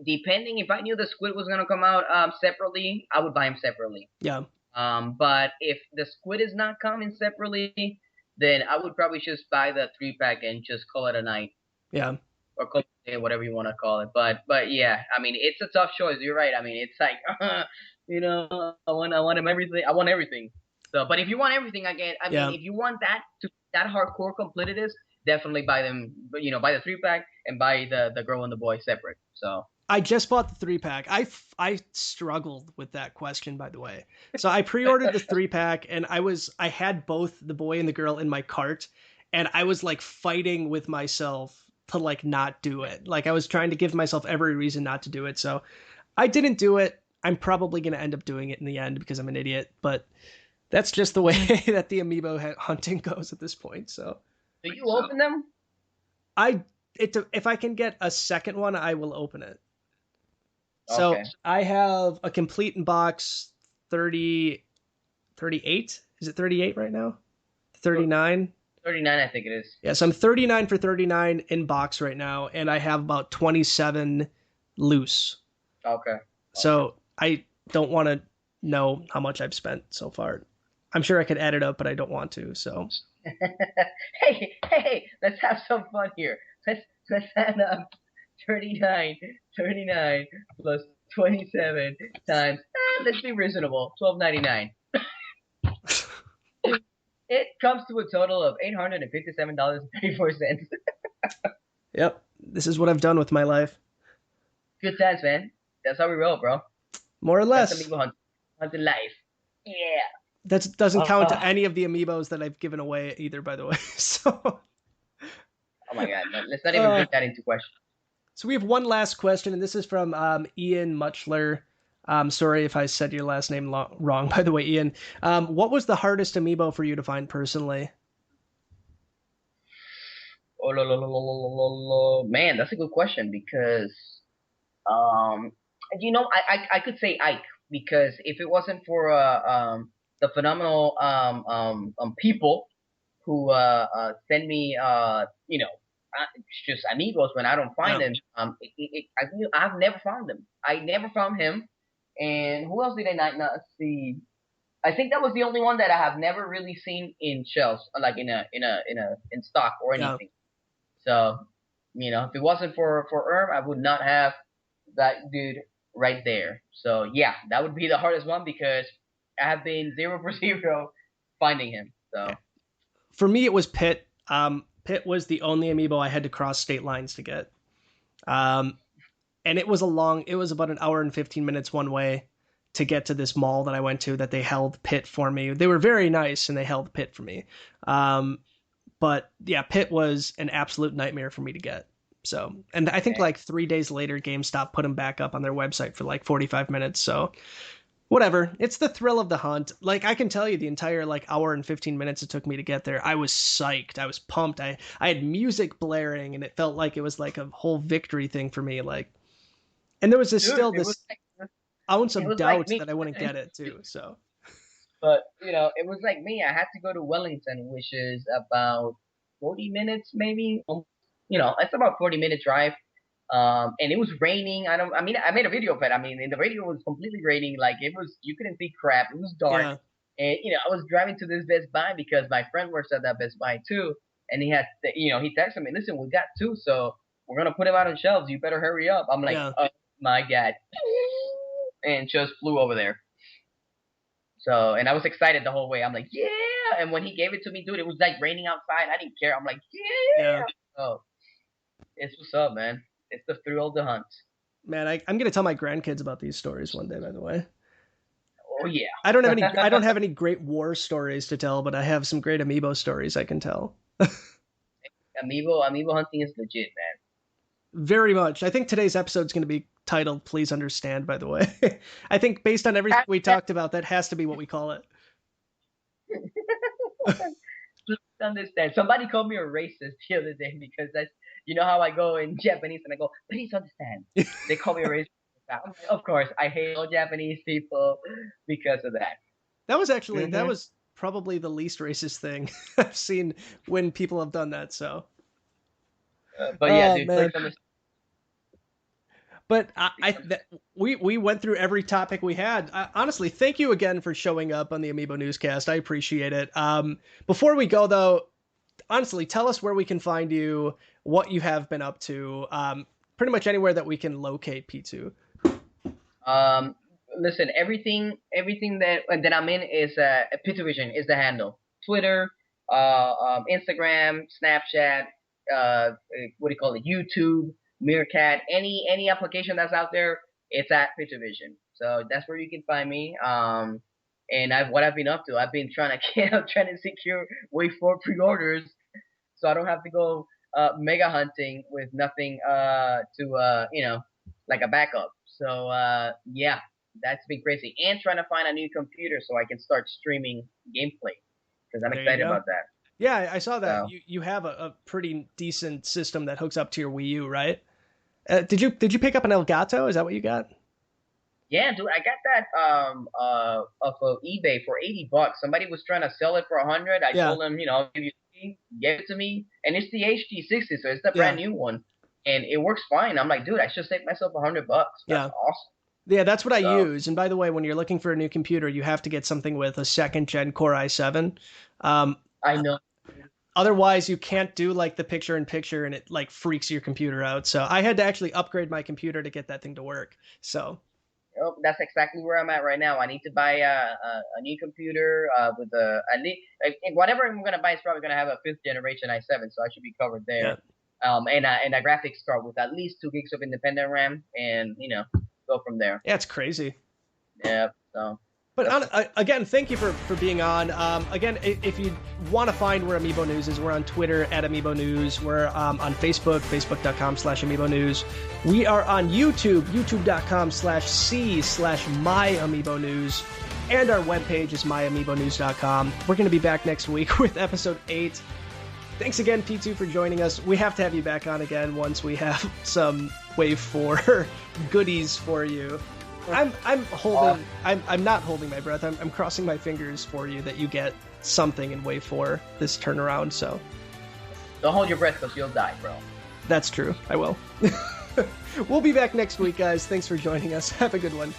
depending if I knew the squid was gonna come out separately, I would buy them separately. Yeah. But if the squid is not coming separately, then I would probably just buy the 3-pack and just call it a night. Yeah. Or call it whatever you want to call it. But yeah, I mean, it's a tough choice. You're right. I mean, it's like, I want them everything. I want everything. So, but if you want everything again, I mean, if you want that hardcore completist, definitely buy them. Buy the 3-pack and buy the girl and the boy separate. So. I just bought the 3-pack. I struggled with that question, by the way. So I pre-ordered the 3-pack, and I had both the boy and the girl in my cart, and I was like fighting with myself to like not do it. Like I was trying to give myself every reason not to do it. So I didn't do it. I'm probably going to end up doing it in the end because I'm an idiot, but that's just the way that the amiibo hunting goes at this point. So do you open them? If I can get a second one, I will open it. So okay. I have a complete in box 38. Is it 38 right now? 39? 39, I think it is. Yeah, so I'm 39 for 39 in box right now, and I have about 27 loose. Okay. So I don't want to know how much I've spent so far. I'm sure I could add it up, but I don't want to, so. Hey, let's have some fun here. Let's add up 39 plus 27 times, let's be reasonable, $12.99. It comes to a total of $857.34. Yep, this is what I've done with my life. Good times, man. That's how we roll, bro. More or less. That's Amiibo Hunter life. Yeah. That doesn't count to any of the amiibos that I've given away either, by the way. So. Oh my God, let's not even put that into question. So we have one last question, and this is from Ian Muchler. Sorry if I said your last name wrong, by the way, Ian. What was the hardest amiibo for you to find personally? Man, that's a good question because, I could say Ike because if it wasn't for the phenomenal people who send me, just amiibos when I don't find them. I've never found them. I never found him. And who else did I not see? I think that was the only one that I have never really seen in shelves, like in stock or anything. So, if it wasn't for Erm, I would not have that dude right there. So yeah, that would be the hardest one because I have been 0 for 0 finding him. So for me, it was Pit. Pit was the only amiibo I had to cross state lines to get. And it was about an hour and 15 minutes one way to get to this mall that I went to that they held Pit for me. They were very nice and they held Pit for me. But yeah, Pit was an absolute nightmare for me to get. So, and I think like 3 days later, GameStop put them back up on their website for like 45 minutes. So whatever. It's the thrill of the hunt. Like I can tell you the entire like hour and 15 minutes it took me to get there. I was psyched. I was pumped. I had music blaring and it felt like it was like a whole victory thing for me. Like, and there was ounce It of was doubt like me. that I wouldn't get it too. So But it was like me. I had to go to Wellington, which is about 40 minutes, maybe. It's about 40-minute drive. And it was raining. I mean, I made a video of it. I mean, in the video it was completely raining. Like you couldn't see crap. It was dark. yeah, And I was driving to this Best Buy because my friend works at that Best Buy too. And he texted me, listen, we got two, so we're gonna put them out on shelves. You better hurry up. I'm like, yeah. oh my god, and just flew over there. So, and I was excited the whole way. I'm like, yeah. And when he gave it to me, dude, it was like raining outside. I didn't care. I'm like, yeah. Oh, it's what's up, man. It's the thrill of the hunt. Man, I'm gonna tell my grandkids about these stories one day. By the way. Oh yeah. I don't have any great war stories to tell, but I have some great Amiibo stories I can tell. Amiibo hunting is legit, man. Very much. I think today's episode is going to be titled "Please Understand." By the way, I think based on everything we talked about, that has to be what we call it. Please understand. Somebody called me a racist the other day because that's how I go in Japanese and I go, please understand. They call me a racist. I'm like, of course, I hate all Japanese people because of that. That was actually that was probably the least racist thing I've seen when people have done that. So, but yeah, dude. Man. But we went through every topic we had. Honestly, thank you again for showing up on the Amiibo Newscast. I appreciate it. Before we go, though, honestly, tell us where we can find you, what you have been up to, pretty much anywhere that we can locate Pitu. Listen, everything that I'm in is Pituvision is the handle. Twitter, Instagram, Snapchat, what do you call it? YouTube, Meerkat, any application that's out there, it's at Pituvision. So that's where you can find me. And what I've been up to, I've been trying to secure Wave 4 pre-orders, so I don't have to go mega hunting with nothing like a backup. So yeah, that's been crazy. And trying to find a new computer so I can start streaming gameplay because I'm excited about that. Yeah, I saw that. So, you have a pretty decent system that hooks up to your Wii U, right? Did you pick up an Elgato? Is that what you got? Yeah, dude, I got that off of eBay for $80. Somebody was trying to sell it for $100. I told him, give it to me, and it's the HD60, so it's the brand new one, and it works fine. I'm like, dude, I should save myself $100. That's awesome. Yeah, that's what I use. And by the way, when you're looking for a new computer, you have to get something with a 2nd gen Core i7. I know. Otherwise, you can't do like the picture-in-picture, and it like freaks your computer out. So I had to actually upgrade my computer to get that thing to work. So. Oh, that's exactly where I'm at right now. I need to buy a new computer whatever I'm gonna buy is probably gonna have a 5th generation i7, so I should be covered there. Yeah. And a graphics card with at least 2 gigs of independent RAM, and go from there. Yeah, it's crazy. Yeah. So. But again, thank you for being on. Again, if you want to find where Amiibo News is, we're on Twitter at Amiibo News. We're on Facebook, facebook.com/Amiibo News. We are on YouTube, youtube.com/C/MyAmiibo News. And our webpage is myamiibonews.com. We're going to be back next week with episode 8. Thanks again, Pitu, for joining us. We have to have you back on again once we have some Wave 4 goodies for you. I'm not holding my breath. I'm crossing my fingers for you that you get something in Wave 4 this turnaround. So don't hold your breath because you'll die, bro. That's true. I will. We'll be back next week, guys. Thanks for joining us. Have a good one.